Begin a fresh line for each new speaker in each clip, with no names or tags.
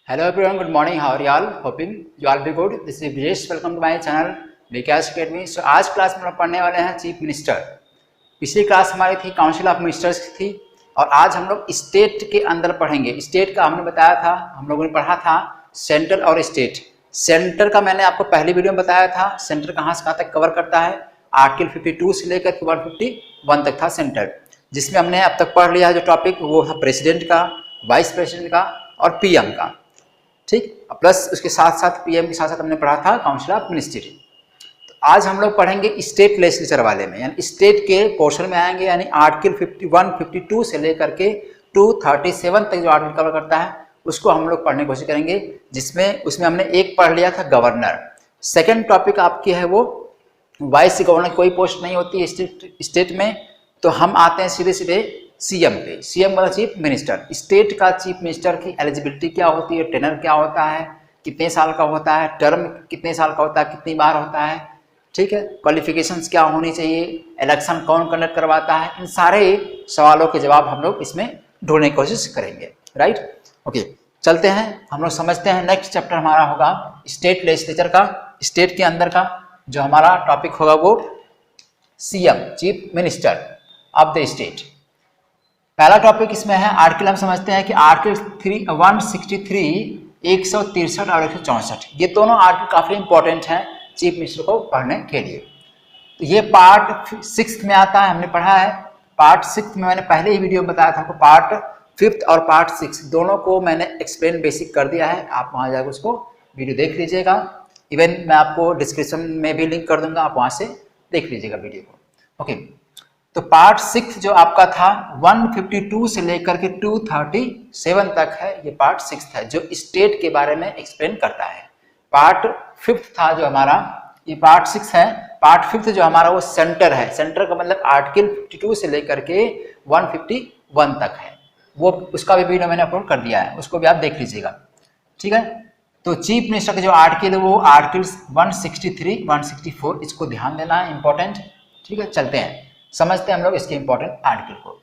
Hello everyone, good morning. How are you all? Hoping you all be good. This is Vijesh. Welcome to my channel Vikas academy. So आज class में हम लोग पढ़ने वाले हैं chief minister. पिछली class हमारी थी काउंसिल ऑफ मिनिस्टर्स की थी और आज हम लोग स्टेट के अंदर पढ़ेंगे. स्टेट का हमने बताया था, हम लोगों ने पढ़ा था सेंट्रल और स्टेट. सेंटर का मैंने आपको पहली वीडियो में बताया था. सेंटर कहाँ से कहाँ तक कवर करता है. आर्टिकल 52 से लेकर 151 तक था सेंटर, जिसमें हमने अब तक पढ़ लिया है. जो टॉपिक वो था प्रेसिडेंट का, वाइस प्रेसिडेंट का और पीएम का. ठीक, प्लस उसके साथ साथ पीएम के साथ साथ हमने पढ़ा था काउंसिल ऑफ मिनिस्ट्री. तो आज हम लोग पढ़ेंगे स्टेट लेजिस्लेचर वाले में, यानी स्टेट के पोर्शन में आएंगे. यानी आर्टिकल 51, 52 से लेकर के 237 तक जो आर्टिकल कवर करता है उसको हम लोग पढ़ने की कोशिश करेंगे. जिसमें उसमें हमने एक पढ़ लिया था गवर्नर. सेकेंड टॉपिक आपकी है वो वाइस गवर्नर. कोई पोस्ट नहीं होती है स्टेट में. तो हम आते हैं सीधे सीधे सीएम पे. सीएम वाला चीफ मिनिस्टर. स्टेट का चीफ मिनिस्टर की एलिजिबिलिटी क्या होती है, टेनर क्या होता है, कितने साल का होता है, टर्म कितने साल का होता है, कितनी बार होता है, ठीक है, क्वालिफिकेशंस क्या होनी चाहिए, इलेक्शन कौन कंडक्ट करवाता है. इन सारे सवालों के जवाब हम लोग इसमें ढूंढने की कोशिश करेंगे. राइट, ओके, चलते हैं. हम लोग समझते हैं. नेक्स्ट चैप्टर हमारा होगा स्टेट लेजिस्लेचर का. स्टेट के अंदर का जो हमारा टॉपिक होगा वो CM, chief minister of the state. पहला टॉपिक इसमें है आर्टिकल. हम समझते हैं कि आर्टिकल 163, 163 और 164, ये दोनों आर्टिकल काफ़ी इंपॉर्टेंट हैं चीफ मिनिस्टर को पढ़ने के लिए. तो ये पार्ट 6 में आता है, हमने पढ़ा है. पार्ट 6 में मैंने पहले ही वीडियो में बताया था आपको. पार्ट 5 और पार्ट 6 दोनों को मैंने एक्सप्लेन बेसिक कर दिया है. आप वहाँ जाकर उसको वीडियो देख लीजिएगा. इवन मैं आपको डिस्क्रिप्शन में भी लिंक कर दूंगा, आप वहाँ से देख लीजिएगा वीडियो को. ओके, तो पार्ट 6 जो आपका था 152 से लेकर के 237 तक है, ये पार्ट 6 है जो स्टेट के बारे में एक्सप्लेन करता है. पार्ट 5 था जो हमारा, ये पार्ट 6 है. पार्ट 5 जो हमारा वो सेंटर है. सेंटर का मतलब आर्टिकल 52 से लेकर के 151 तक है. वो उसका भी वीडियो मैंने अपलोड कर दिया है, उसको भी आप देख लीजिएगा. ठीक है, तो चीफ मिनिस्टर का जो आर्टिकल है वो आर्टिकल 163, 164, इसको ध्यान देना है, इंपॉर्टेंट. ठीक है, चलते हैं, समझते हैं हम लोग इसके इंपॉर्टेंट आर्टिकल को.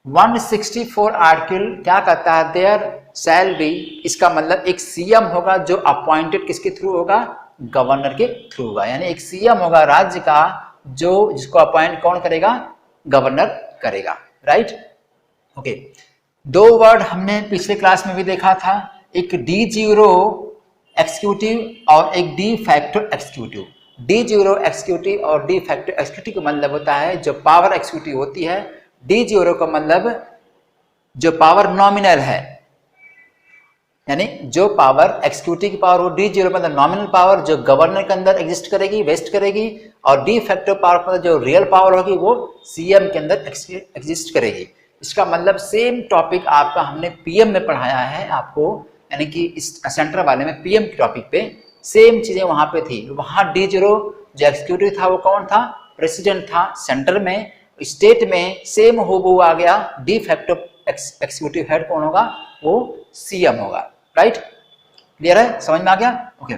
164 आर्टिकल क्या कहता है, देयर शैल बी, इसका मतलब एक सीएम होगा जो अपॉइंटेड किसके थ्रू होगा, गवर्नर के थ्रू होगा. यानी एक सीएम होगा राज्य का जो जिसको अपॉइंट कौन करेगा, गवर्नर करेगा. Right, okay. दो वर्ड हमने पिछले क्लास में भी देखा था, एक डी ज़ीरो एक्सिक्यूटिव और एक de facto executive. D zero executive और डी फैक्टो एक्सिक्यूटिव का मतलब होता है जो पावर एक्सिक्यूटिव होती है. डी ज़ीरो का मतलब जो पावर नॉमिनल है, यानी जो पावर एक्सिक्यूटिव की पावर, वो डी ज़ीरो मतलब नॉमिनल पावर जो गवर्नर के अंदर एग्जिस्ट करेगी, वेस्ट करेगी. और डी फैक्टो पावर मतलब जो रियल पावर होगी वो सीएम के अंदर एग्जिस्ट करेगी. इसका मतलब सेम टॉपिक आपका हमने पीएम में पढ़ाया है आपको, यानी कि इस सेंटर वाले में पीएम के टॉपिक पे सेम चीजें वहां पे थी. वहां डी ज़ीरो जो एक्सिक्यूटिव था वो कौन था, प्रेसिडेंट था. सेंटर में, स्टेट में सेम हो आ गया. डी फैक्टो एक्सिक्यूटिव हेड कौन होगा, वो सीएम होगा. राइट, क्लियर है, समझ में आ गया. ओके,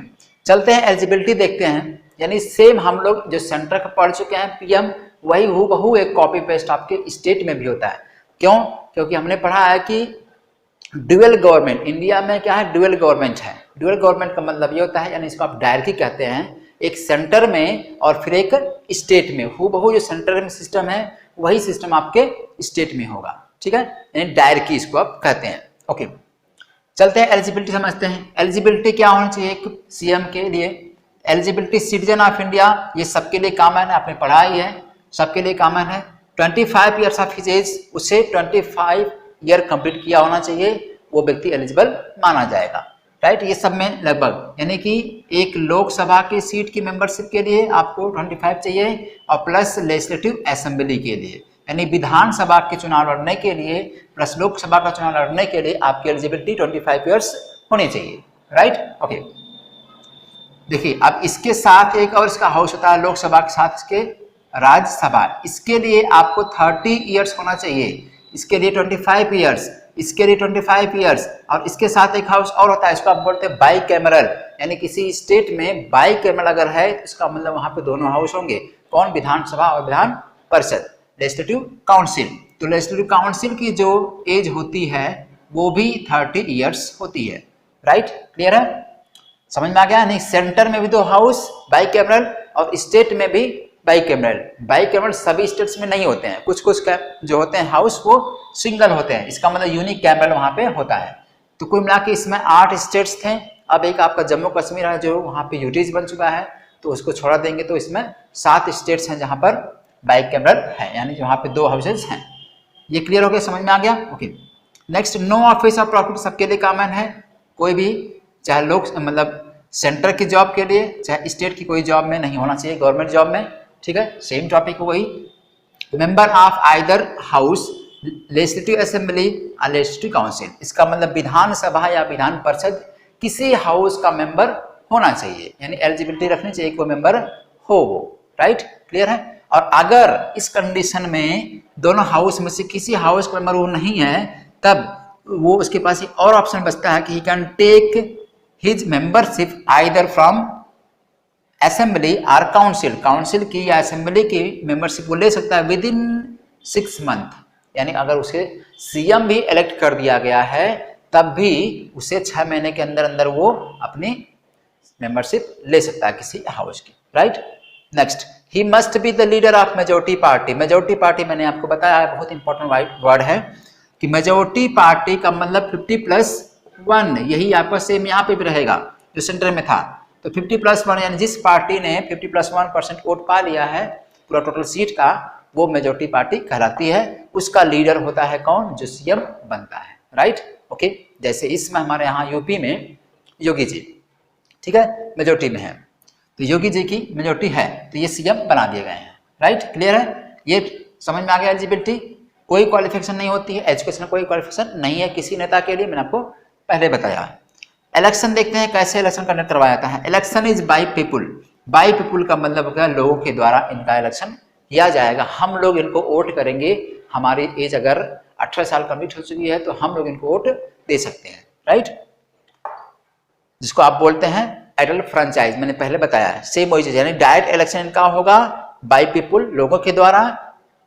चलते हैं एलिजिबिलिटी देखते हैं. यानी सेम हम लोग जो सेंटर का पढ़ चुके हैं पीएम, वही हूबहू एक कॉपी पेस्ट आपके स्टेट में भी होता है. क्यों, क्योंकि हमने पढ़ा है कि ड्यूअल गवर्नमेंट इंडिया में क्या है, ड्यूअल गवर्नमेंट है. ड्यूअल गवर्नमेंट का मतलब ये होता है, यानी इसको आप डायरेक्टली कहते हैं, एक सेंटर में और फिर एक स्टेट में. हूबहू जो सेंटर में सिस्टम है वही सिस्टम आपके स्टेट में होगा. ठीक है, यानी डायरेक्टली इसको आप कहते हैं. ओके, चलते हैं एलिजिबिलिटी समझते हैं. एलिजिबिलिटी क्या होनी चाहिए एक सीएम के लिए. एलिजिबिलिटी सिटीजन ऑफ इंडिया, ये सबके लिए कॉमन है, आपने पढ़ा ही है, सबके लिए कॉमन है. 25 ईयर्स ऑफ हिज एज, उसे 25 ईयर कंप्लीट किया होना चाहिए, वो व्यक्ति एलिजिबल माना जाएगा. राइट, ये सब में लगभग, यानी कि एक लोकसभा की सीट की मेंबरशिप के लिए आपको 25 चाहिए और प्लस लेजिस्लेटिव असेंबली के लिए, यानी विधानसभा के चुनाव लड़ने के लिए प्लस लोकसभा का चुनाव लड़ने के लिए आपकी एलिजिबिलिटी 25 ईयर्स होनी चाहिए. Right, okay. देखिए, अब इसके साथ एक और इसका हाउस होता है लोकसभा के साथ इसके राज्यसभा. इसके लिए आपको 30 ईयर्स होना चाहिए, इसके लिए 25 ईयर्स, इसके लिए 25 ईयर्स. और इसके साथ एक हाउस और होता है, इसको आप बोलते हैं बाई कैमरल. यानी किसी स्टेट में बाई कैमरल अगर है तो इसका मतलब वहां पे दोनों हाउस होंगे. कौन, विधानसभा और विधान परिषद, लेजिस्लेटिव काउंसिल. तो लेजिस्लेटिव काउंसिल की जो एज होती है वो भी 30 ईयर्स होती है. राइट, क्लियर है, समझ में आ गया नहीं। सेंटर में भी 2 हाउस बाइकैमरल और स्टेट में भी बाइकैमरल। बाइकैमरल सभी स्टेट्स में नहीं होते हैं, कुछ कुछ जो होते हैं हाउस वो सिंगल होते हैं, इसका मतलब यूनिक कैमरल वहां पे होता है। तो कुल मिला के इसमें 8 स्टेट्स थे। अब एक आपका जम्मू कश्मीर है जो वहाँ पे यूटीज बन चुका है, तो उसको छोड़ा देंगे तो इसमें 7 स्टेट्स हैं जहाँ पर बाइकैमरल है, यानी जहाँ पे 2 हाउसेज हैं। ये क्लियर हो गया, समझ में आ गया, okay. Next, no office of profit सबके लिए कॉमन है। कोई भी चाहे लोग मतलब सेंटर की जॉब के लिए चाहे स्टेट की कोई जॉब में नहीं होना चाहिए, गवर्नमेंट जॉब में, ठीक है, सेम टॉपिक हो वही। Member of either house legislative assembly और लेजिस्लेटिव काउंसिल, इसका मतलब विधानसभा या विधान परिषद किसी हाउस का मेंबर होना चाहिए, यानी एलिजिबिलिटी रखनी चाहिए, कोई मेंबर हो वो, राइट, क्लियर है। और अगर इस कंडीशन में दोनों हाउस में से किसी हाउस का मेंबर वो नहीं है, तब वो उसके पास एक और ऑप्शन बचता है कि he can take his membership either from assembly और काउंसिल, काउंसिल की या असेंबली की मेंबरशिप वो ले सकता है विद इन 6 मंथ, यानी अगर उसे सीएम भी इलेक्ट कर दिया गया है तब भी उसे 6 महीने के अंदर अंदर वो अपनी मेंबरशिप ले सकता है किसी हाउस की, right. Next, he must be the leader of majority party. Majority party मैंने आपको बताया है, बहुत इंपॉर्टेंट वर्ड है कि मेजोरिटी पार्टी का मतलब 50+1, यही आपस सेम यहाँ पे भी रहेगा जो सेंटर में था। तो 50+1 यानी जिस पार्टी ने 50+1% वोट पा लिया है पूरा टोटल सीट का, वो मेजोरिटी पार्टी कहलाती है। उसका लीडर होता है कौन, जो सीएम बनता है, राइट, ओके। जैसे इसमें हमारे यहाँ यूपी में योगी जी, ठीक है, मेजोरिटी में है, तो योगी जी की मेजोरिटी है तो ये सीएम बना दिए गए हैं, राइट, क्लियर है। ये समझ में आ गया। एलिजिबिलिटी कोई क्वालिफिकेशन नहीं होती है, एजुकेशन कोई क्वालिफिकेशन नहीं है किसी नेता के लिए, मैंने आपको पहले बताया। इलेक्शन देखते हैं कैसे इलेक्शन कंडक्ट करवाया जाता है। Election is by people. By people का मतलब होगा लोगों के द्वारा इनका इलेक्शन किया जाएगा, हम लोग इनको वोट करेंगे। हमारी एज अगर 18 साल कंप्लीट हो चुकी है तो हम लोग इनको वोट दे सकते हैं, राइट, जिसको आप बोलते हैं एडल्ट फ्रेंचाइज, मैंने पहले बताया है। सेम वही चीज, यानी डायरेक्ट इलेक्शन इनका होगा बाय पीपुल, लोगों के द्वारा।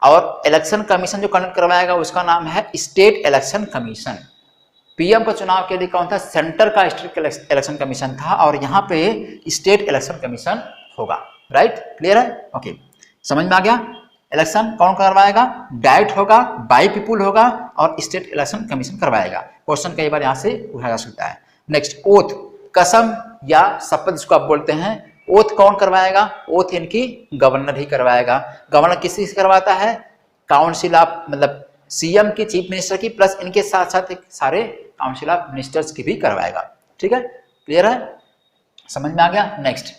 और इलेक्शन कमीशन जो कंडक्ट करवाएगा उसका नाम है स्टेट इलेक्शन कमीशन। पीएम का चुनाव के लिए कौन था, सेंटर का स्टेट इलेक्शन कमीशन था, और यहाँ पे स्टेट इलेक्शन कमीशन होगा, राइट, क्लियर है, ओके, समझ में आ गया। इलेक्शन कौन करवाएगा, डायरेक्ट होगा, बाय पीपुल होगा और स्टेट इलेक्शन कमीशन करवाएगा। क्वेश्चन कई बार यहाँ से पूछा जा सकता है। नेक्स्ट, ओथ, कसम या शपथ जिसको आप बोलते हैं, ओथ कौन करवाएगा, ओथ इनकी गवर्नर ही करवाएगा। गवर्नर किसी से करवाता है, काउंसिल ऑफ मतलब सीएम की, चीफ मिनिस्टर की, प्लस इनके साथ साथ सारे काउंसिल ऑफ मिनिस्टर्स की भी करवाएगा, ठीक है, क्लियर है, समझ में आ गया। नेक्स्ट,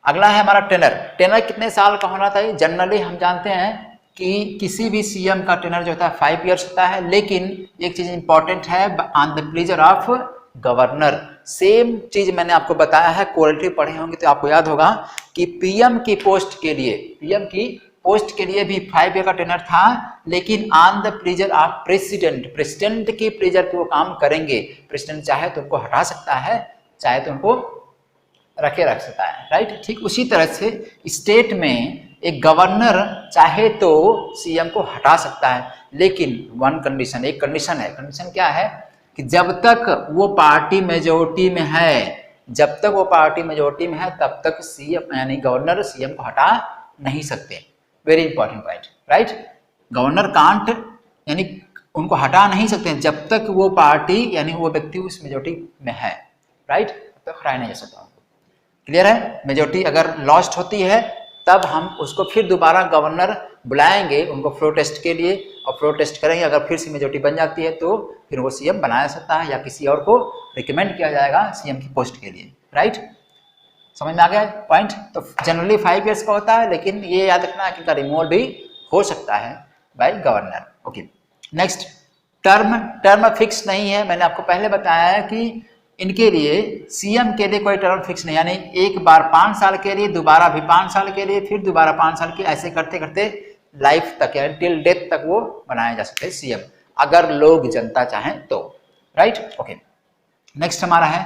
अगला है हमारा टेनर। टेनर कितने साल का होना चाहिए। जनरली हम जानते हैं कि किसी भी सीएम का टेनर जो होता है 5 ईयर्स होता है, लेकिन एक चीज इंपॉर्टेंट है, on the pleasure of governor. Same चीज मैंने आपको बताया है, क्वालिटी पढ़े होंगे तो आपको याद होगा कि पीएम की पोस्ट के लिए भी 5 ईयर का टेनर था, लेकिन on the pleasure of president के प्लेजर पे वो काम करेंगे। प्रेसिडेंट चाहे तो उनको हटा सकता है, चाहे तो उनको रख सकता है, राइट। ठीक उसी तरह से स्टेट में एक गवर्नर चाहे तो सीएम को हटा सकता है, लेकिन एक कंडीशन है। कंडीशन क्या है कि जब तक वो पार्टी मेजोरिटी में है तब तक सीएम यानी गवर्नर सीएम को हटा नहीं सकते। Very important point, right. Governor can't यानी उनको हटा नहीं सकते जब तक वो पार्टी यानी वो व्यक्ति उस मेजोरिटी में है, राइट, तब तक हटाया नहीं जा सकता। क्लियर है। मेजोरिटी अगर लॉस्ट होती है तब हम उसको फिर दोबारा गवर्नर बुलाएंगे उनको फ्लोर टेस्ट के लिए, और फ्लोर टेस्ट करेंगे। अगर फिर से मेजोरिटी बन जाती है तो फिर वो सीएम बनाया सकता है या किसी और को रिकमेंड किया जाएगा सीएम की पोस्ट के लिए, राइट। समझ में आ गया पॉइंट। तो जनरली 5 ईयर्स का होता है, लेकिन ये याद रखना है कि इनका रिमूवल भी हो सकता है by governor. Okay, next, term fix नहीं है। मैंने आपको पहले बताया है कि इनके लिए सीएम के लिए कोई टर्म फिक्स नहीं, यानी एक बार 5 साल के लिए, दोबारा भी 5 साल के लिए, फिर दोबारा 5 साल के, ऐसे करते करते लाइफ तक यानी टिल डेथ तक वो बनाए जा सकते हैं सीएम, अगर लोग जनता चाहें तो, राइट। ओके, नेक्स्ट हमारा है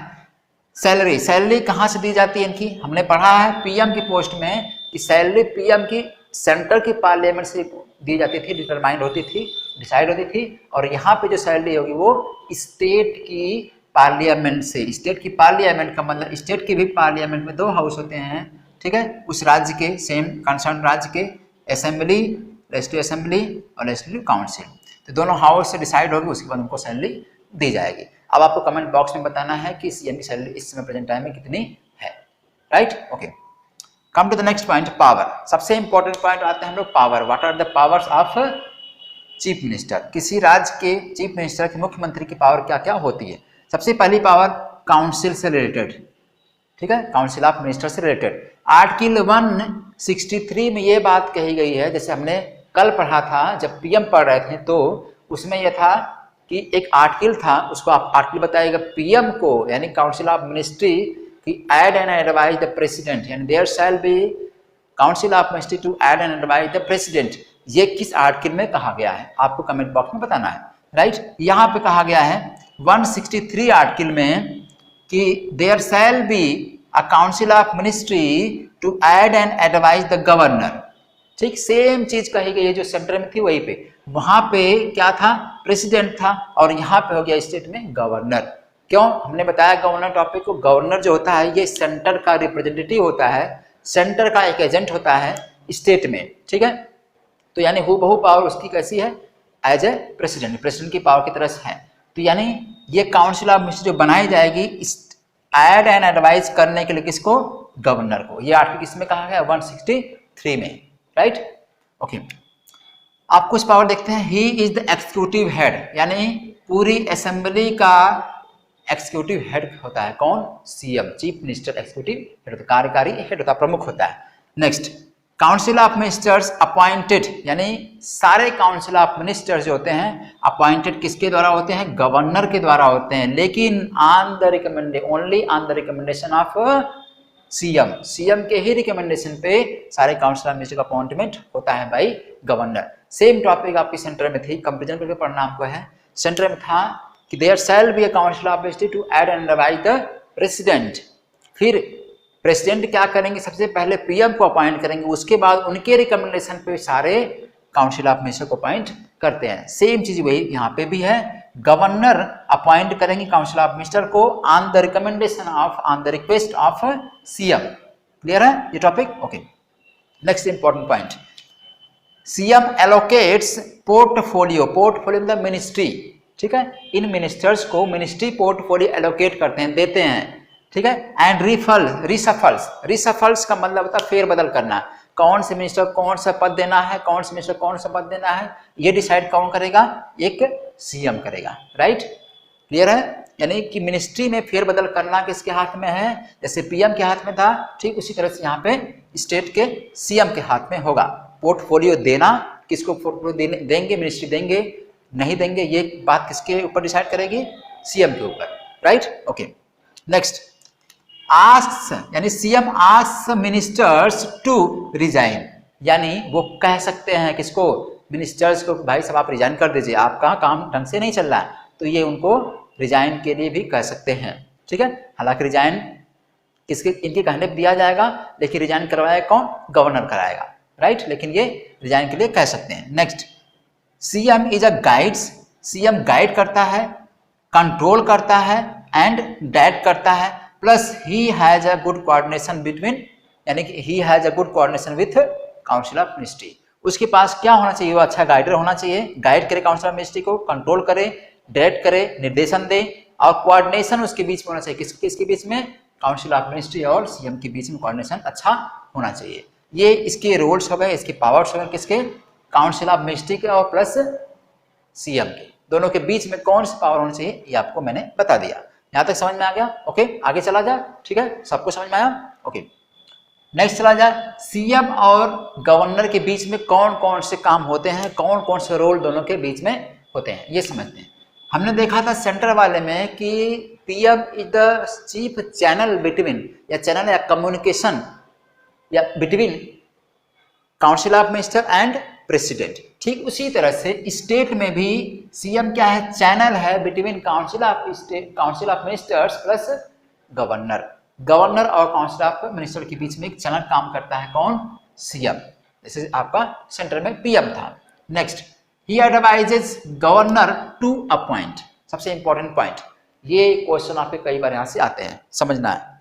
सैलरी। सैलरी कहाँ से दी जाती है इनकी, हमने पढ़ा है पीएम की पोस्ट में कि सैलरी पीएम की सेंटर की पार्लियामेंट से दी जाती थी, डिसाइड होती थी। और यहाँ पे जो सैलरी होगी वो स्टेट की पार्लियामेंट से, स्टेट की पार्लियामेंट का मतलब स्टेट के भी पार्लियामेंट में 2 हाउस होते हैं, ठीक है, उस राज्य के सेम कंसर्न राज्य के असेंबली, लेजिस्लेटिव असेंबली और लेजिस्लेटिव काउंसिल, तो दोनों हाउस से डिसाइड होगी, उसके बाद उनको सैलरी दी जाएगी। अब आपको कमेंट बॉक्स में बताना है कि सीएम की सैलरी इस समय प्रेजेंट टाइम में कितनी है, right. Okay, come to the next point, power. सबसे इंपॉर्टेंट पॉइंट आते हैं हम लोग power. What are the powers of chief minister? किसी राज्य के चीफ मिनिस्टर के, मुख्यमंत्री की पावर क्या क्या होती है? सबसे पहली पावर काउंसिल से रिलेटेड, ठीक है, काउंसिल ऑफ मिनिस्टर से रिलेटेड। आर्टिकल 163 में ये बात कही गई है, जैसे हमने कल पढ़ा था जब पीएम पढ़ रहे थे, तो उसमें यह था कि एक आर्टिकल था, उसको आप आर्टिकल बताइएगा, पीएम को यानी काउंसिल ऑफ मिनिस्ट्री की aid and advise the president, यानी there shall be council of ministry to aid and advise the president. ये किस आर्टिकल में कहा गया है आपको कमेंट बॉक्स में बताना है, राइट। यहाँ पे कहा गया है 163 आर्टिकल में कि there shall be a council of ministry to aid and advise the governor, ठीक, सेम चीज कही गई है जो सेंटर में थी वहीं पे। वहां पे क्या था? प्रेसिडेंट था, और यहाँ पे हो गया स्टेट में गवर्नर। क्यों? हमने बताया गवर्नर टॉपिक को, गवर्नर जो होता है ये सेंटर का रिप्रेजेंटेटिव होता है, सेंटर का एक एजेंट होता है स्टेट में, ठीक है। तो यानी हूबहू पावर उसकी कैसी है? एज ए प्रेसिडेंट, प्रेसिडेंट की पावर की तरह से है। तो यानी ये काउंसिल ऑफ मिनिस्ट्री जो बनाई जाएगी ऐड एंड एडवाइज करने के लिए किसको? गवर्नर को। ये आर्टिकल किसमें कहा गया? 163 में, राइट। ओके, आप कुछ पावर देखते हैं। He is the executive head, यानी पूरी असेंबली का एग्जीक्यूटिव हेड होता है कौन? CM, chief minister executive head, कार्यकारी हेड होता है, प्रमुख होता है। Next, council of ministers appointed, यानी सारे काउंसिल ऑफ मिनिस्टर्स जो होते हैं अपॉइंटेड किसके द्वारा होते हैं? गवर्नर के द्वारा होते हैं, लेकिन on the recommendation, only on the recommendation of CM, CM के ही रिकमेंडेशन पे सारे काउंसिल ऑफ मिनिस्टर का अपॉइंटमेंट होता है बाई गवर्नर। सेम टॉपिक आपकी सेंटर में थी, कंपेरिजन करके पढ़ना आपको है। सेंटर में था कि there shall be a council of ministry to aid and advise the president. फिर प्रेसिडेंट क्या करेंगे? सबसे पहले पीएम को अपॉइंट करेंगे, उसके बाद उनके रिकमेंडेशन पे सारे काउंसिल ऑफ मिनिस्टर को अपॉइंट करते हैं। सेम चीज वही यहाँ पे भी है, गवर्नर अपॉइंट करेंगे काउंसिल ऑफ मिनिस्टर को on the recommendation of, on the request of CM. Clear है ये topic? Okay, next important point, CM allocates portfolio, portfolio मतलब मिनिस्ट्री, ठीक है, इन मिनिस्टर्स को मिनिस्ट्री पोर्टफोलियो एलोकेट करते हैं, देते हैं, ठीक है। एंड रिसफल्स, रिसफल्स का मतलब होता है फेरबदल करना, कौन से मिनिस्टर कौन सा पद देना है, कौन से मिनिस्टर कौन सा पद देना है, ये डिसाइड कौन करेगा? एक सीएम करेगा, राइट। क्लियर है? यानी कि मिनिस्ट्री में फेरबदल करना किसके हाथ में है? जैसे पीएम के हाथ में था, ठीक उसी तरह से यहाँ पे स्टेट के सीएम के हाथ में होगा। पोर्टफोलियो देना, किसको पोर्टफोलियो देंगे? मिनिस्ट्री देंगे नहीं देंगे, ये बात किसके ऊपर डिसाइड करेगी? सीएम के ऊपर, राइट। ओके, नेक्स्ट, आस्क्स, यानी CM asks ministers to resign, यानी वो कह सकते हैं किसको? मिनिस्टर्स को, भाई साहब आप रिजाइन कर दीजिए, आपका काम ढंग से नहीं चल रहा है, तो ये उनको रिजाइन के लिए भी कह सकते हैं, ठीक है। हालांकि रिजाइन किसके, इनके कहने पर दिया जाएगा, लेकिन रिजाइन करवाएगा कौन? गवर्नर कराएगा, राइट। लेकिन ये रिजाइन के लिए कह सकते हैं। Next, CM is a guides, CM guide करता है, कंट्रोल करता है एंड डायरेक्ट करता है, plus he has a good coordination between, यानी कि he has a good coordination with council of ministry. उसके पास क्या होना चाहिए? वो अच्छा गाइडर होना चाहिए, गाइड करे काउंसिल ऑफ मिनिस्ट्री को, कंट्रोल करे, डायरेक्ट करे, निर्देशन दे, और कोऑर्डिनेशन उसके बीच में होना चाहिए। किसके बीच में? काउंसिल ऑफ मिनिस्ट्री और सीएम के बीच में कोऑर्डिनेशन अच्छा होना चाहिए। ये इसके रोल्स हो गए, इसके पावर्स हो गए, किसके? काउंसिल ऑफ मिनिस्ट्री के और प्लस सीएम के, दोनों के बीच में कौन सी पावर होनी चाहिए ये आपको मैंने बता दिया। यहां तक समझ में आ गया? ओके, आगे चला जा, ठीक है, सबको समझ में आया? ओके, नेक्स्ट चला जाए, सीएम और गवर्नर के बीच में कौन कौन से काम होते हैं, कौन कौन से रोल दोनों के बीच में होते हैं, ये समझते हैं। हमने देखा था सेंटर वाले में कि PM is the chief channel between, या चैनल या कम्युनिकेशन या between council of minister and president. ठीक उसी तरह से स्टेट में भी सीएम क्या है? चैनल है between council of ministers plus governor. Governor और काउंसिल ऑफ मिनिस्टर के बीच में एक चैनल काम करता है, कौन? सीएम। जैसे आपका सेंटर में पीएम था। Next, he advises governor to appoint, सबसे इंपॉर्टेंट पॉइंट, ये क्वेश्चन आपके कई बार यहाँ से आते हैं, समझना है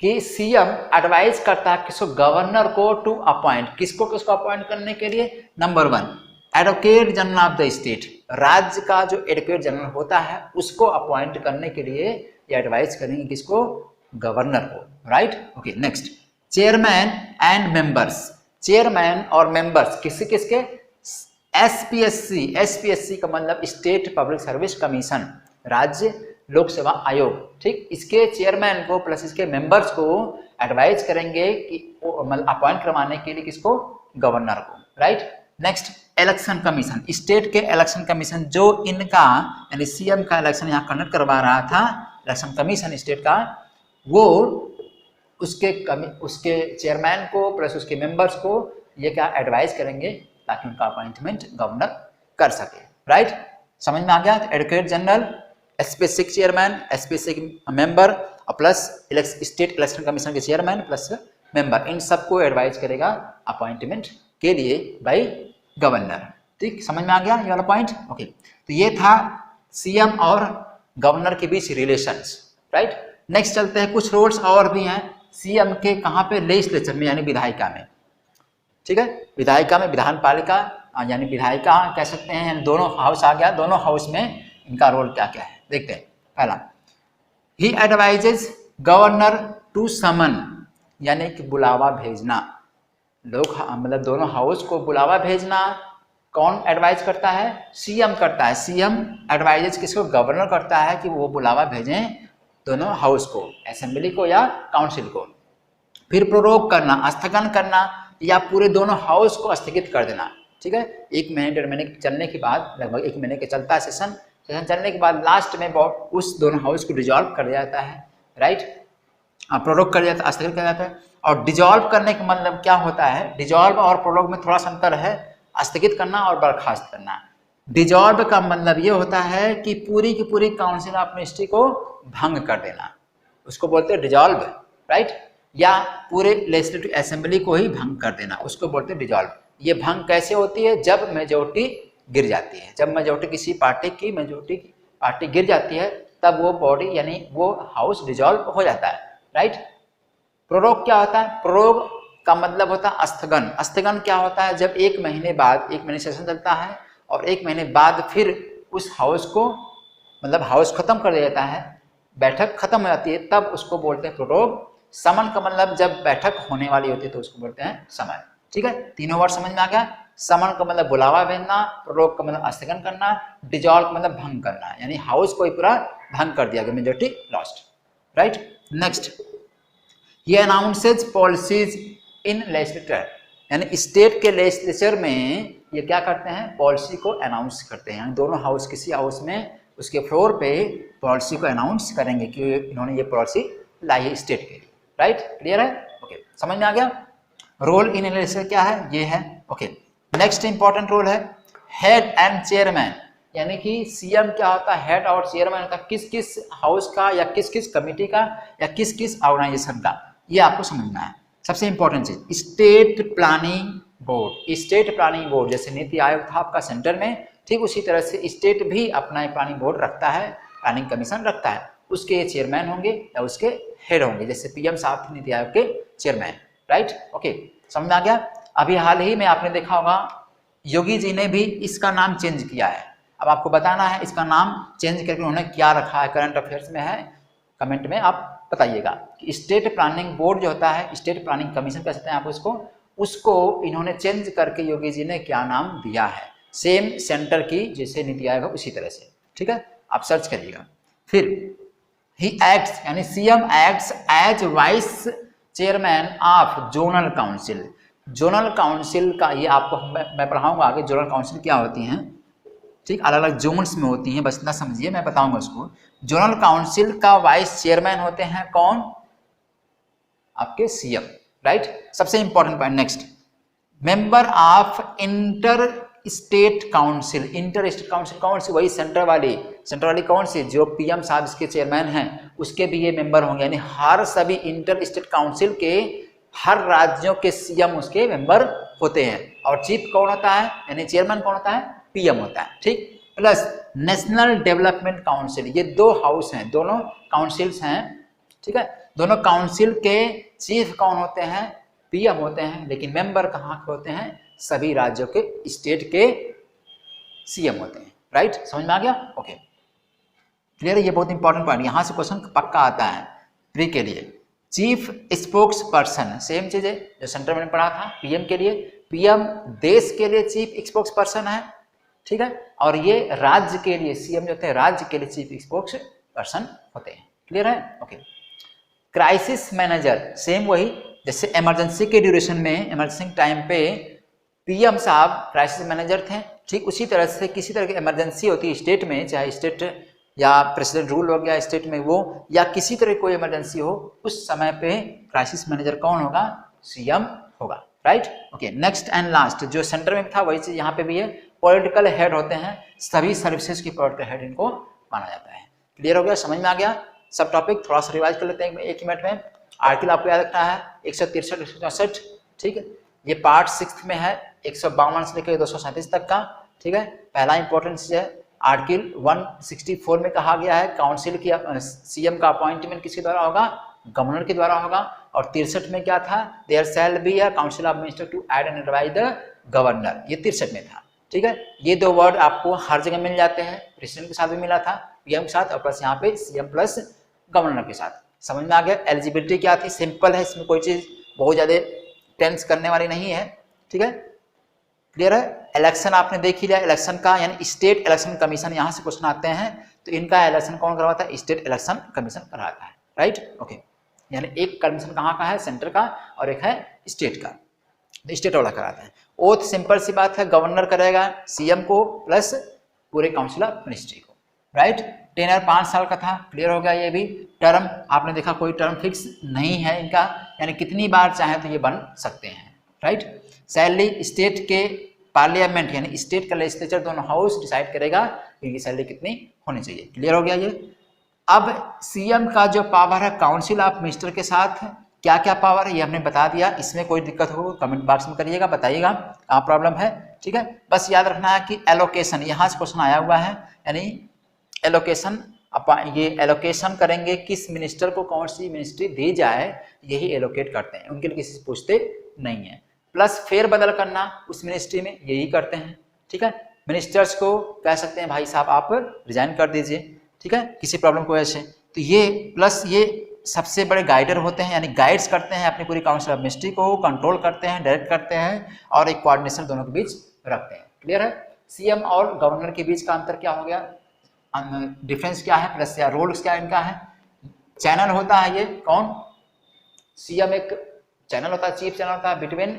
कि सीएम एडवाइज करता है किसको, गवर्नर को टू अपॉइंट, किसको अपॉइंट करने के लिए, number 1 advocate general of the state, राज्य का जो एडवोकेट जनरल होता है उसको अपॉइंट करने के लिए ये एडवाइज करेंगे किसको, गवर्नर को, right. Okay next, chairman and members, chairman और मेंबर्स किसके किसके, एसपीएससी, एसपीएससी का मतलब स्टेट पब्लिक सर्विस कमीशन, राज्य लोक सेवा आयोग, ठीक, इसके चेयरमैन को प्लस इसके मेंबर्स को एडवाइज करेंगे कि मतलब अपॉइंट करवाने के लिए किसको, गवर्नर को, right. Next, election commission, state के इलेक्शन कमीशन जो इनका यानी सीएम का इलेक्शन यहाँ कंडक्ट करवा रहा था, इलेक्शन कमीशन स्टेट का, वो उसके चेयरमैन को प्लस उसके मेंबर्स को ये क्या एडवाइज करेंगे ताकि उनका अपॉइंटमेंट गवर्नर कर सके, राइट। समझ में आ गया। Advocate general, specific chairman, specific member और प्लस स्टेट इलेक्शन कमीशन के चेयरमैन प्लस मेंबर, इन सबको एडवाइज करेगा अपॉइंटमेंट के लिए बाय गवर्नर, ठीक, समझ में आ गया ये वाला पॉइंट। ओके, तो ये था सीएम और गवर्नर के बीच रिलेशंस, राइट। नेक्स्ट चलते हैं, कुछ रोल्स और भी हैं सीएम के, कहाँ पे, लेजिस्लेचर में यानी विधायिका में, ठीक है, विधायिका में, विधान पालिका यानी विधायिका कह सकते हैं, दोनों हाउस आ गया, दोनों हाउस में इनका रोल क्या क्या है देखते हैं। पहला, ही एडवाइजेज गवर्नर टू समन, यानी कि बुलावा भेजना, लोग मतलब दोनों हाउस को बुलावा भेजना कौन एडवाइज करता है, सीएम करता है। सीएम एडवाइजेज किसको, गवर्नर करता है कि वो बुलावा भेजें दोनों हाउस को, असेंबली को या काउंसिल को। फिर प्रोरोग करना, स्थगन करना या पूरे दोनों हाउस को स्थगित कर देना, ठीक है। 1 महीने 1.5 महीने चलने के बाद, लगभग 1 महीने के चलता है सेशन चलने के बाद लास्ट में उस दोनों हाउस को डिजॉल्व कर दिया जाता है, राइट, प्रोरोग कर दिया जाता है, स्थगित कर जाता है। और डिजॉल्व करने का मतलब क्या होता है, डिजॉल्व और प्रोरोग में थोड़ा सा अंतर है, स्थगित करना और बर्खास्त करना। डिजॉल्व का मतलब ये होता है कि पूरी की पूरी काउंसिल ऑफ मिनिस्ट्री को भंग कर देना, उसको बोलते हैं डिजॉल्व, राइट, या पूरे लेजिस्लेटिव असेंबली को ही भंग कर देना, उसको बोलते हैं डिजॉल्व। ये भंग कैसे होती है, जब मेजोरिटी गिर जाती है, जब मेजोरिटी किसी पार्टी की मेजोरिटी पार्टी गिर जाती है तब वो बॉडी यानी वो हाउस डिजॉल्व हो जाता है, राइट। प्रोरोग क्या होता है, प्रोरोग का मतलब होता है स्थगन। स्थगन क्या होता है, जब 1 महीने बाद, 1 महीने सेशन चलता है और 1 महीने बाद फिर उस हाउस को मतलब हाउस खत्म कर दिया जाता है, बैठक खत्म हो जाती है, तब उसको बोलते हैं प्रोरोग। समन का मतलब जब बैठक होने वाली होती है तो उसको बोलते हैं समय, ठीक है। तीनों वर्ड समझ में आ गया। समन का मतलब बुलावा भेजना, प्रोरोग का मतलब स्थगन करना, डिजॉल्व का मतलब भंग करना, यानी हाउस को ही पूरा भंग कर दिया गया, मेजोरिटी लॉस्ट, राइट। नेक्स्ट, ये अनाउंसेज पॉलिसीज इन लेजिस्लेचर, यानी स्टेट के लेजिस्लेचर में ये क्या करते हैं, पॉलिसी को अनाउंस करते हैं, यानी दोनों हाउस किसी हाउस में उसके फ्लोर पे पॉलिसी को अनाउंस करेंगे कि इन्होंने ये पॉलिसी लाई है स्टेट के लिए, राइट, क्लियर है। ओके, समझ में आ गया। रोल इन लेजिस्लेचर क्या है, ये है। ओके, नेक्स्ट इंपॉर्टेंट रोल है हेड एंड चेयरमैन, यानी कि सीएम क्या होता है, हेड और चेयरमैन होता है किस किस हाउस का या किस किस कमिटी का या किस किस ऑर्गेनाइजेशन का, ये आपको समझना है। सबसे इंपॉर्टेंट चीज, state planning board, state planning board जैसे नीति आयोग था आपका सेंटर में, ठीक उसी तरह से स्टेट भी अपना एक प्लानिंग बोर्ड रखता है, प्लानिंग कमीशन रखता है, उसके चेयरमैन होंगे या उसके हेड होंगे, जैसे पीएम साहब नीति आयोग के चेयरमैन, राइट। ओके, समझ में आ गया। अभी हाल ही में आपने देखा होगा योगी जी ने भी इसका नाम चेंज किया है, अब आपको बताना है इसका नाम चेंज करके उन्होंने क्या रखा है, करंट अफेयर्स में है, कमेंट में आप बताइएगा कि स्टेट प्लानिंग बोर्ड जो होता है, स्टेट प्लानिंग कमीशन कह सकते हैं आप उसको इन्होंने चेंज करके योगी जी ने क्या नाम दिया है, सेम सेंटर की जैसे नीति आयोग उसी तरह से, ठीक है, आप सर्च करिएगा। फिर ही एक्ट्स यानी CM acts as vice chairman of zonal council, zonal council का ये आपको मैं पढ़ाऊंगा आगे, जोनल काउंसिल क्या होती हैं, ठीक, अलग अलग जोन्स में होती हैं, बस इतना समझिए, मैं बताऊंगा उसको। जोनल काउंसिल का वाइस चेयरमैन होते हैं कौन, आपके सीएम, राइट। सबसे important point next, member of inter state council, inter state council कौन सी, वही सेंटर वाली कौन सी, जो पीएम साहब इसके चेयरमैन हैं उसके भी ये मेंबर होंगे, यानी हर सभी इंटर स्टेट काउंसिल के हर राज्यों के सीएम उसके मेंबर होते हैं। और चीफ कौन होता है, यानी चेयरमैन कौन होता है, पीएम होता है, ठीक। प्लस नेशनल डेवलपमेंट काउंसिल, ये दो हाउस हैं, दोनों काउंसिल्स हैं, ठीक है। दोनों काउंसिल के चीफ कौन होते हैं, पीएम होते हैं, लेकिन मेंबर कहाँ के होते हैं, सभी राज्यों के स्टेट के सीएम होते हैं, राइट। समझ में आ गया, ओके क्लियर है। ये बहुत इंपॉर्टेंट पॉइंट, यहां से क्वेश्चन पक्का आता है प्री के लिए। चीफ स्पोक्स पर्सन सेम चीज है जो सेंटर में पढ़ा था पीएम के लिए, पीएम देश के लिए चीफ स्पोक्स पर्सन है, ठीक है, और ये राज्य के लिए सीएम जो होते हैं राज्य के लिए चीफ स्पोक्स पर्सन होते हैं, क्लियर है, ओके। क्राइसिस मैनेजर सेम वही, जैसे इमरजेंसी के ड्यूरेशन में इमरजेंसी टाइम पे पीएम साहब क्राइसिस मैनेजर थे, ठीक उसी तरह से किसी तरह की इमरजेंसी होती है स्टेट में, चाहे स्टेट या प्रेसिडेंट रूल हो गया स्टेट में वो, या किसी तरह कोई इमरजेंसी हो, उस समय पे क्राइसिस मैनेजर कौन होगा, सीएम होगा, right, okay. Next and last जो सेंटर में था वही चीज यहाँ पे भी है, पॉलिटिकल हेड होते हैं, सभी सर्विसेज की पॉलिटिकल हेड इनको माना जाता है, क्लियर हो गया, समझ में आ गया। सब टॉपिक थोड़ा सा रिवाइज कर लेते हैं एक ही मिनट में। आर्टिकल आपको याद रखना है 163 164, ठीक है, ये पार्ट 6 में है 152 से लेकर 237 तक का, ठीक है। पहला इंपॉर्टेंट चीज है आर्टिकल 164 में कहा गया है काउंसिल की सीएम का अपॉइंटमेंट किसके द्वारा होगा, गवर्नर के द्वारा होगा, और 63 में क्या था, there shall be a council of minister to aid and advise the governor, ये 63 में था, ठीक है। ये दो वर्ड आपको हर जगह मिल जाते हैं, प्रेसिडेंट के साथ भी मिला था, पीएम के साथ, और प्लस यहाँ पे सीएम प्लस गवर्नर के साथ, समझ में आ गया। एलिजिबिलिटी क्या थी, सिंपल है, इसमें कोई चीज बहुत ज्यादा टेंस करने वाली नहीं है, ठीक है, क्लियर है। इलेक्शन आपने देख ही लिया, इलेक्शन का यानी स्टेट इलेक्शन कमीशन, यहाँ से क्वेश्चन आते हैं तो इनका इलेक्शन कौन करवाता है, स्टेट इलेक्शन कमीशन कराता है, राइट, ओके। यानी एक कमीशन कहाँ का है, सेंटर का, और एक है स्टेट का, स्टेट वाला कराता है। ओथ सिंपल सी बात है, गवर्नर करेगा सीएम को प्लस पूरे काउंसिल ऑफ मिनिस्ट्री को, राइट। टेनर 5 साल का था, क्लियर हो गया। ये भी टर्म आपने देखा कोई टर्म फिक्स नहीं है इनका, यानी कितनी बार चाहे तो ये बन सकते हैं, राइट। सैलरी स्टेट के पार्लियामेंट यानी स्टेट का लेजिस्लेचर दोनों हाउस डिसाइड करेगा कि इनकी सैलरी कितनी होनी चाहिए, क्लियर हो गया ये। अब सीएम का जो पावर है काउंसिल ऑफ मिनिस्टर के साथ क्या क्या पावर है ये हमने बता दिया, इसमें कोई दिक्कत हो कमेंट बॉक्स में करिएगा, बताइएगा कहाँ प्रॉब्लम है, ठीक है। बस याद रखना है कि एलोकेशन, यहाँ से क्वेश्चन आया हुआ है, यानी एलोकेशन, ये एलोकेशन करेंगे किस मिनिस्टर को कौन सी मिनिस्ट्री दी जाए, यही एलोकेट करते हैं, उनके लिए किसी से पूछते नहीं है। प्लस फेर बदल करना उस मिनिस्ट्री में, यही करते हैं, ठीक है। मिनिस्टर्स को कह सकते हैं भाई साहब आप रिजाइन कर दीजिए, ठीक है, किसी प्रॉब्लम को ऐसे, तो ये प्लस ये सबसे बड़े गाइडर होते हैं, यानी गाइड्स करते हैं अपनी पूरी काउंसिल ऑफ मिनिस्ट्री को, कंट्रोल करते हैं, डायरेक्ट करते हैं, और एक कोऑर्डिनेशन दोनों के बीच रखते हैं, क्लियर है। सीएम और गवर्नर के बीच का अंतर क्या हो गया, डिफरेंस क्या है, प्लस या रोल्स क्या इनका है। चैनल होता है ये कौन, सीएम एक चैनल होता है, चीफ चैनल होता है बिटवीन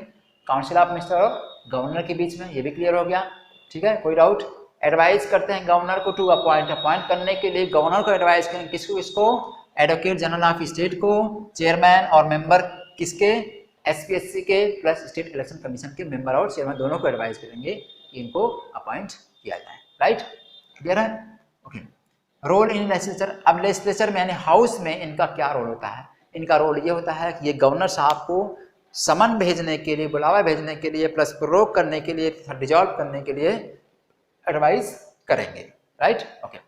काउंसिल ऑफ मिनिस्टर और गवर्नर के बीच में, ये भी क्लियर हो गया, ठीक है, कोई डाउट। एडवाइस करते हैं गवर्नर को टू अपॉइंट करने के लिए गवर्नर को एडवाइस करें, किसको, इसको एडवोकेट जनरल ऑफ स्टेट को, चेयरमैन और मेंबर किसके, एसपीएससी के, प्लस स्टेट इलेक्शन कमीशन के मेंबर और चेयरमैन दोनों को एडवाइस करेंगे कि इनको अपॉइंट किया जाए, राइट, क्लियर है, ओके। रोल इन लेजिस्लेचर, अब लेजिस्लेचर में यानी हाउस में इनका क्या रोल होता है, इनका रोल ये होता है कि ये गवर्नर साहब को समन भेजने के लिए, बुलावा भेजने के लिए, प्लस प्रोक करने के लिए, डिजॉल्व करने के लिए एडवाइस करेंगे, राइट, ओके।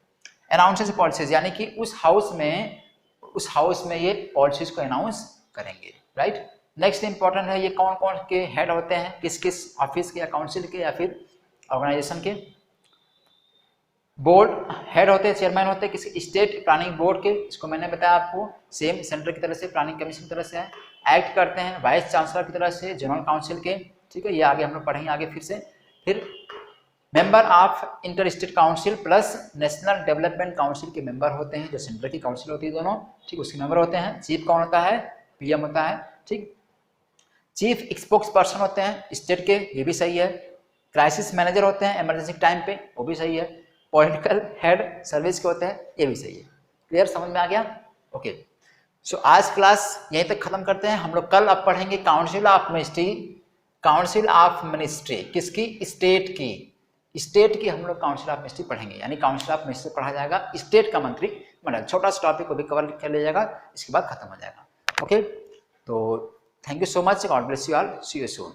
अनाउंसेस पॉलिसीज, यानी कि उस हाउस में ये पॉलिसीज को अनाउंस करेंगे, राइट। नेक्स्ट इंपॉर्टेंट है ये कौन कौन के हेड होते हैं, किस किस ऑफिस के या काउंसिल के या फिर ऑर्गेनाइजेशन के। बोर्ड हेड होते हैं, चेयरमैन होते हैं किसी स्टेट प्लानिंग बोर्ड के, इसको मैंने बताया आपको, सेम सेंटर की तरह से, प्लानिंग कमीशन की तरह से है। एक्ट करते हैं वाइस चांसलर की तरह से, जनरल काउंसिल के, ठीक है, ये आगे हम लोग पढ़ेंगे आगे फिर से। फिर member of inter state council plus national development council के मेंबर होते हैं, जो सेंटर की काउंसिल होती है दोनों, ठीक, उसके मेंबर होते हैं। चीफ कौन होता है, पीएम होता है, ठीक। चीफ स्पोक्स पर्सन होते हैं स्टेट के, ये भी सही है। क्राइसिस मैनेजर होते हैं इमरजेंसी टाइम पे, वो भी सही है। पॉलिटिकल हेड सर्विस के होते हैं, ये भी सही है, क्लियर, समझ में आ गया, ओके। सो आज क्लास यहीं तक खत्म करते हैं, हम लोग कल अब पढ़ेंगे council of ministry, council of ministry किसकी, स्टेट की, स्टेट की हम लोग काउंसिल ऑफ मिनिस्ट्री पढ़ेंगे, यानी काउंसिल ऑफ मिनिस्ट्री पढ़ा जाएगा स्टेट का मंत्रिमंडल, छोटा सा टॉपिक को भी कवर कर लिया जाएगा, इसके बाद खत्म हो जाएगा, ओके। तो thank you so much, god bless you all, see you soon.